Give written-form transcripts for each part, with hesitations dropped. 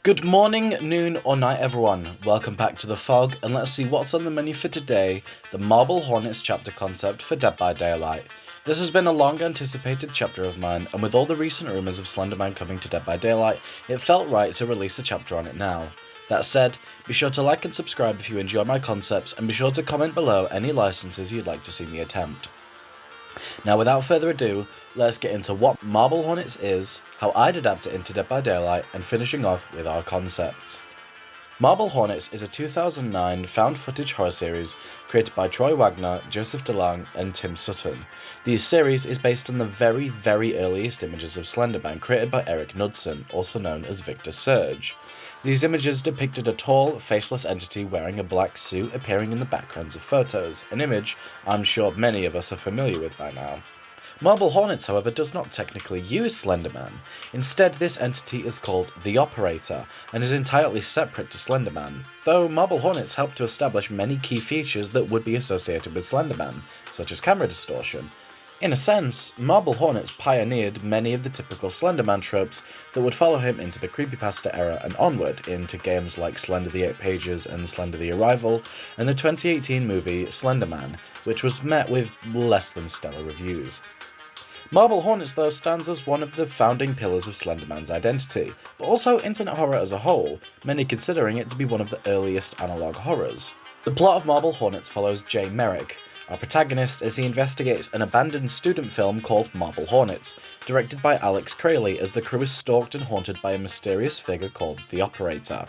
Good morning, noon, or night, everyone. Welcome back to the Fog, and let's see what's on the menu for today, the Marble Hornets chapter concept for Dead by Daylight. This has been a long-anticipated chapter of mine, and with all the recent rumours of Slenderman coming to Dead by Daylight, it felt right to release a chapter on it now. That said, be sure to like and subscribe if you enjoy my concepts, and be sure to comment below any licenses you'd like to see me attempt. Now, without further ado, let's get into what Marble Hornets is, how I'd adapt it into Dead by Daylight, and finishing off with our concepts. Marble Hornets is a 2009 found-footage horror series created by Troy Wagner, Joseph DeLage, and Tim Sutton. The series is based on the very earliest images of Slenderman created by Eric Knudsen, also known as Victor Surge. These images depicted a tall, faceless entity wearing a black suit appearing in the backgrounds of photos, an image I'm sure many of us are familiar with by now. Marble Hornets, however, does not technically use Slenderman. Instead, this entity is called the Operator, and is entirely separate to Slenderman, though Marble Hornets help to establish many key features that would be associated with Slenderman, such as camera distortion. In a sense, Marble Hornets pioneered many of the typical Slenderman tropes that would follow him into the creepypasta era and onward into games like Slender the 8 Pages and Slender the Arrival, and the 2018 movie Slenderman, which was met with less than stellar reviews. Marble Hornets, though, stands as one of the founding pillars of Slenderman's identity, but also internet horror as a whole, many considering it to be one of the earliest analogue horrors. The plot of Marble Hornets follows Jay Merrick, our protagonist, as he investigates an abandoned student film called Marble Hornets, directed by Alex Kralie, as the crew is stalked and haunted by a mysterious figure called the Operator.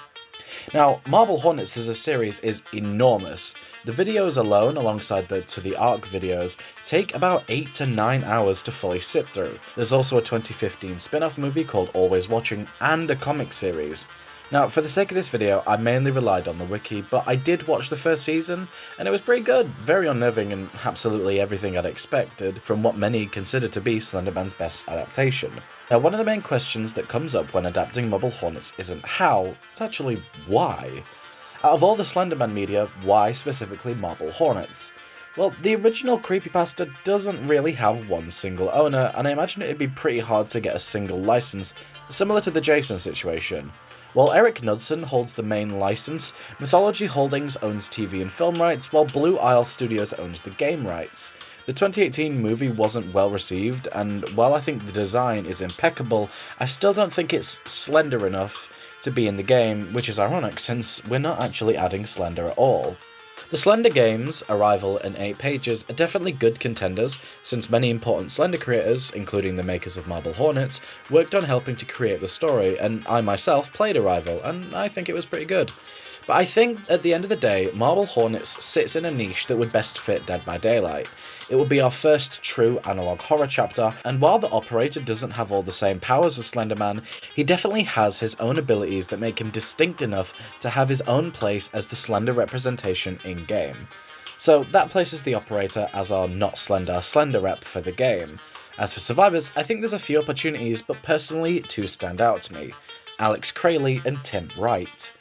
Now, Marble Hornets as a series is enormous. The videos alone, alongside the To the Arc videos, take about 8 to 9 hours to fully sit through. There's also a 2015 spin-off movie called Always Watching, and a comic series. Now, for the sake of this video, I mainly relied on the wiki, but I did watch the first season, and it was pretty good, very unnerving, and absolutely everything I'd expected from what many consider to be Slenderman's best adaptation. Now, one of the main questions that comes up when adapting Marble Hornets isn't how, it's actually why. Out of all the Slenderman media, why specifically Marble Hornets? Well, the original creepypasta doesn't really have one single owner, and I imagine it'd be pretty hard to get a single license, similar to the Jason situation. While Eric Knudsen holds the main license, Mythology Holdings owns TV and film rights, while Blue Isle Studios owns the game rights. The 2018 movie wasn't well received, and while I think the design is impeccable, I still don't think it's slender enough to be in the game, which is ironic since we're not actually adding Slender at all. The Slender games, Arrival and 8 Pages, are definitely good contenders, since many important Slender creators, including the makers of Marble Hornets, worked on helping to create the story, and I myself played Arrival, and I think it was pretty good. But I think, at the end of the day, Marble Hornets sits in a niche that would best fit Dead by Daylight. It would be our first true analogue horror chapter, and while the Operator doesn't have all the same powers as Slenderman, he definitely has his own abilities that make him distinct enough to have his own place as the Slender representation in-game. So that places the Operator as our not Slender rep for the game. As for survivors, I think there's a few opportunities, but personally 2 stand out to me: Alex Kralie and Tim Wright.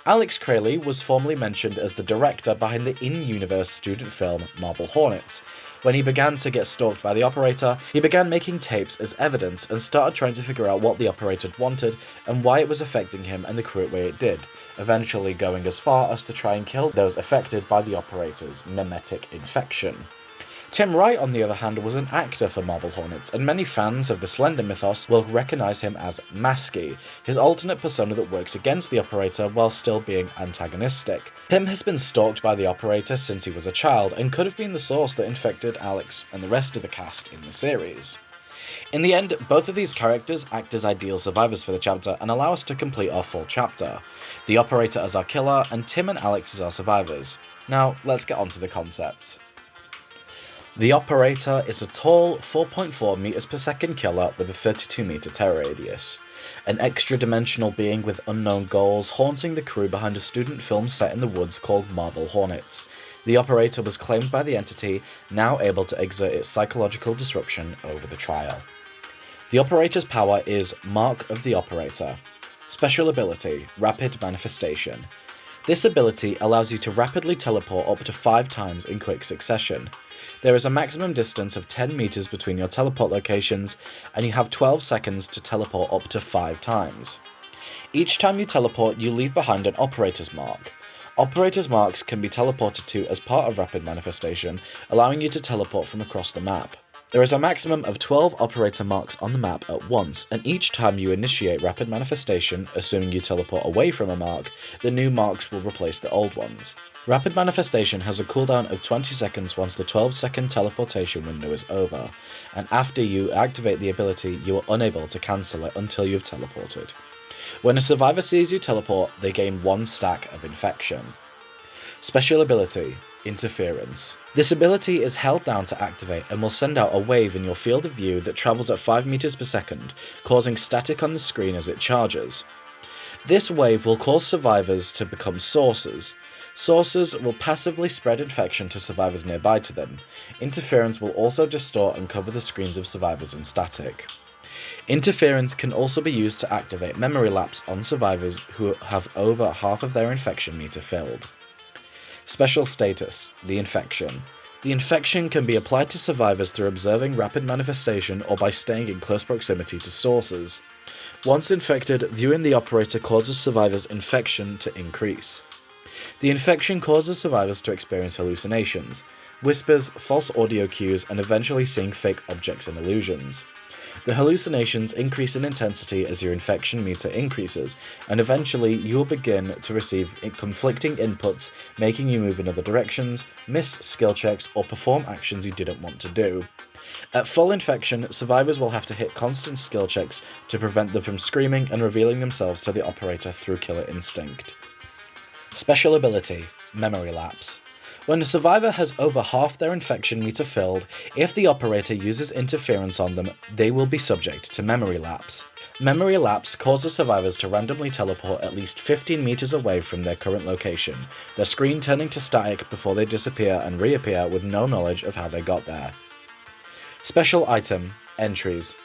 Alex Kralie was formerly mentioned as the director behind the in-universe student film Marble Hornets. When he began to get stalked by the Operator, he began making tapes as evidence and started trying to figure out what the Operator wanted and why it was affecting him and the crew the way it did, eventually going as far as to try and kill those affected by the Operator's memetic infection. Tim Wright, on the other hand, was an actor for Marble Hornets, and many fans of the Slender mythos will recognise him as Masky, his alternate persona that works against the Operator while still being antagonistic. Tim has been stalked by the Operator since he was a child, and could have been the source that infected Alex and the rest of the cast in the series. In the end, both of these characters act as ideal survivors for the chapter and allow us to complete our full chapter. The Operator as our killer, and Tim and Alex as our survivors. Now, let's get on to the concepts. The Operator is a tall, 4.4 meters per second killer with a 32 meter terror radius. An extra-dimensional being with unknown goals haunting the crew behind a student film set in the woods called Marble Hornets. The Operator was claimed by the entity, now able to exert its psychological disruption over the trial. The Operator's power is Mark of the Operator. Special ability, Rapid Manifestation. This ability allows you to rapidly teleport up to 5 times in quick succession. There is a maximum distance of 10 meters between your teleport locations, and you have 12 seconds to teleport up to 5 times. Each time you teleport, you leave behind an operator's mark. Operator's marks can be teleported to as part of rapid manifestation, allowing you to teleport from across the map. There is a maximum of 12 operator marks on the map at once, and each time you initiate rapid manifestation, assuming you teleport away from a mark, the new marks will replace the old ones. Rapid manifestation has a cooldown of 20 seconds once the 12-second teleportation window is over, and after you activate the ability, you are unable to cancel it until you've teleported. When a survivor sees you teleport, they gain 1 stack of infection. Special ability, Interference. This ability is held down to activate and will send out a wave in your field of view that travels at 5 meters per second, causing static on the screen as it charges. This wave will cause survivors to become sources. Sources will passively spread infection to survivors nearby to them. Interference will also distort and cover the screens of survivors in static. Interference can also be used to activate memory lapse on survivors who have over half of their infection meter filled. Special status, the infection. The infection can be applied to survivors through observing rapid manifestation or by staying in close proximity to sources. Once infected, viewing the operator causes survivors' infection to increase. The infection causes survivors to experience hallucinations, whispers, false audio cues, and eventually seeing fake objects and illusions. The hallucinations increase in intensity as your infection meter increases, and eventually you will begin to receive conflicting inputs, making you move in other directions, miss skill checks, or perform actions you didn't want to do. At full infection, survivors will have to hit constant skill checks to prevent them from screaming and revealing themselves to the operator through killer instinct. Special ability, Memory Lapse. When a survivor has over half their infection meter filled, if the operator uses interference on them, they will be subject to memory lapse. Memory lapse causes survivors to randomly teleport at least 15 meters away from their current location, their screen turning to static before they disappear and reappear with no knowledge of how they got there. Special item, Entries.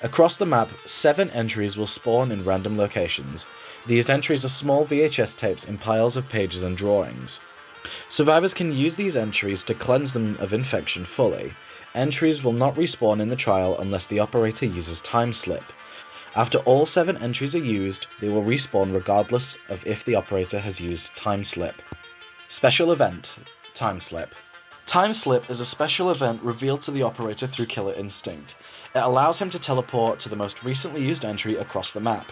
Across the map, 7 entries will spawn in random locations. These entries are small VHS tapes in piles of pages and drawings. Survivors can use these entries to cleanse them of infection fully. Entries will not respawn in the trial unless the operator uses Time Slip. After all 7 entries are used, they will respawn regardless of if the operator has used Time Slip. Special Event, Time Slip. Time Slip is a special event revealed to the operator through Killer Instinct. It allows him to teleport to the most recently used entry across the map.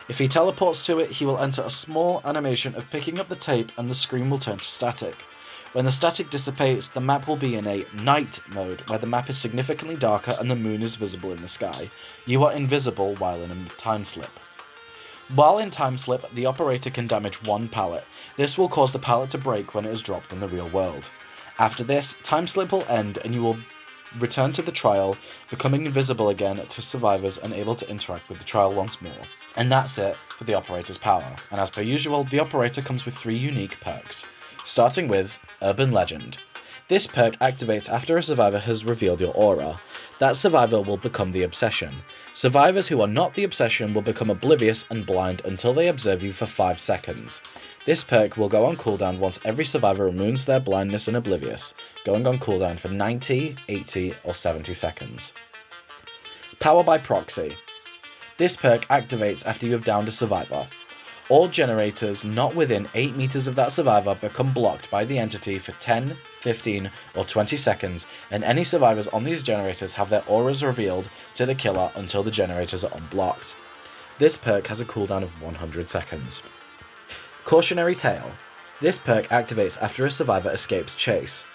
If he teleports to it, he will enter a small animation of picking up the tape and the screen will turn to static. When the static dissipates, the map will be in a night mode, where the map is significantly darker and the moon is visible in the sky. You are invisible while in a time slip. While in time slip, the operator can damage 1 pallet. This will cause the pallet to break when it is dropped in the real world. After this, time slip will end and you will return to the trial, becoming invisible again to survivors and able to interact with the trial once more. And that's it for the operator's power, and as per usual, the operator comes with 3 unique perks, starting with Urban Legend. This perk activates after a survivor has revealed your aura. That survivor will become the obsession. Survivors who are not the obsession will become oblivious and blind until they observe you for 5 seconds. This perk will go on cooldown once every survivor removes their blindness and oblivious, going on cooldown for 90, 80, or 70 seconds. Power by Proxy. This perk activates after you have downed a survivor. All generators not within 8 meters of that survivor become blocked by the entity for 10, 15, or 20 seconds, and any survivors on these generators have their auras revealed to the killer until the generators are unblocked. This perk has a cooldown of 100 seconds. Cautionary Tale. This perk activates after a survivor escapes chase.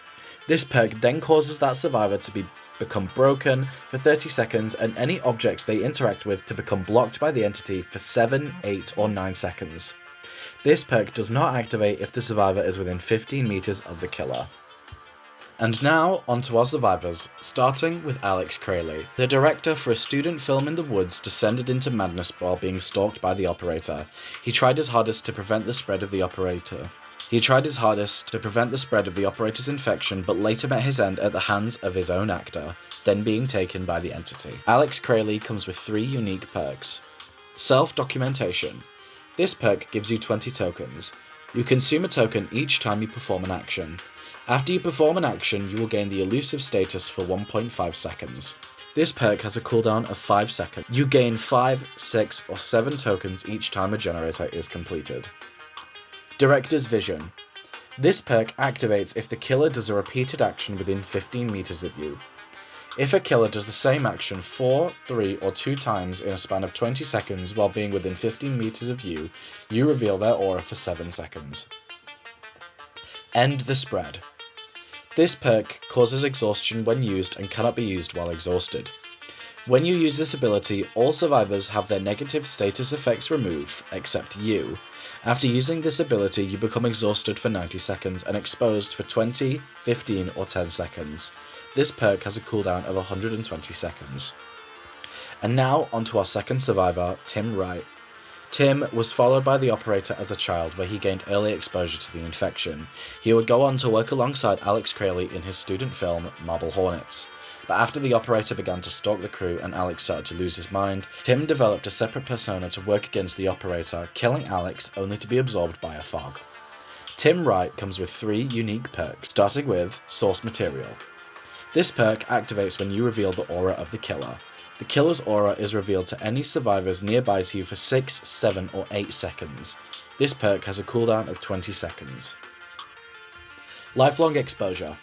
This perk then causes that survivor to become broken for 30 seconds and any objects they interact with to become blocked by the entity for 7, 8, or 9 seconds. This perk does not activate if the survivor is within 15 meters of the killer. And now, onto our survivors, starting with Alex Kralie. The director for a student film in the woods descended into madness while being stalked by the operator. He tried his hardest to prevent the spread of the operator's infection, but later met his end at the hands of his own actor, then being taken by the entity. Alex Kralie comes with 3 unique perks. Self-documentation. This perk gives you 20 tokens. You consume a token each time you perform an action. After you perform an action, you will gain the elusive status for 1.5 seconds. This perk has a cooldown of 5 seconds. You gain 5, 6, or 7 tokens each time a generator is completed. Director's Vision. This perk activates if the killer does a repeated action within 15 meters of you. If a killer does the same action 4, 3, or 2 times in a span of 20 seconds while being within 15 meters of you, you reveal their aura for 7 seconds. End the Spread. This perk causes exhaustion when used and cannot be used while exhausted. When you use this ability, all survivors have their negative status effects removed, except you. After using this ability, you become exhausted for 90 seconds and exposed for 20, 15, or 10 seconds. This perk has a cooldown of 120 seconds. And now, onto our second survivor, Tim Wright. Tim was followed by the operator as a child, where he gained early exposure to the infection. He would go on to work alongside Alex Kralie in his student film, Marble Hornets. But after the operator began to stalk the crew and Alex started to lose his mind, Tim developed a separate persona to work against the operator, killing Alex only to be absorbed by a fog. Tim Wright comes with 3 unique perks, starting with Source Material. This perk activates when you reveal the aura of the killer. The killer's aura is revealed to any survivors nearby to you for 6, 7, or 8 seconds. This perk has a cooldown of 20 seconds. Lifelong Exposure.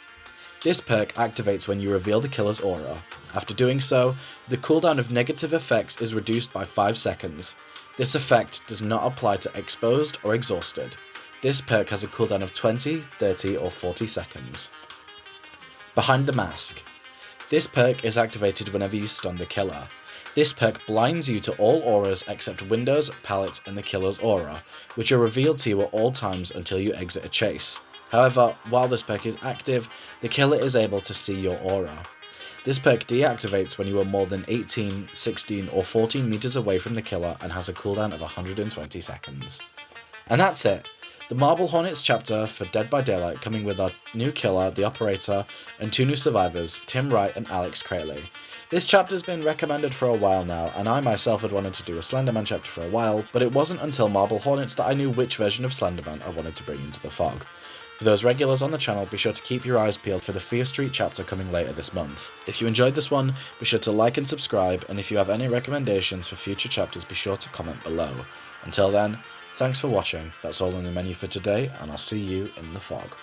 This perk activates when you reveal the killer's aura. After doing so, the cooldown of negative effects is reduced by 5 seconds. This effect does not apply to exposed or exhausted. This perk has a cooldown of 20, 30, or 40 seconds. Behind the Mask. This perk is activated whenever you stun the killer. This perk blinds you to all auras except windows, pallets, and the killer's aura, which are revealed to you at all times until you exit a chase. However, while this perk is active, the killer is able to see your aura. This perk deactivates when you are more than 18, 16, or 14 meters away from the killer and has a cooldown of 120 seconds. And that's it! The Marble Hornets chapter for Dead by Daylight, coming with our new killer, the operator, and 2 new survivors, Tim Wright and Alex Kralie. This chapter's been recommended for a while now, and I myself had wanted to do a Slenderman chapter for a while, but it wasn't until Marble Hornets that I knew which version of Slenderman I wanted to bring into the fog. For those regulars on the channel, be sure to keep your eyes peeled for the Fear Street chapter coming later this month. If you enjoyed this one, be sure to like and subscribe, and if you have any recommendations for future chapters, be sure to comment below. Until then, thanks for watching, that's all on the menu for today, and I'll see you in the fog.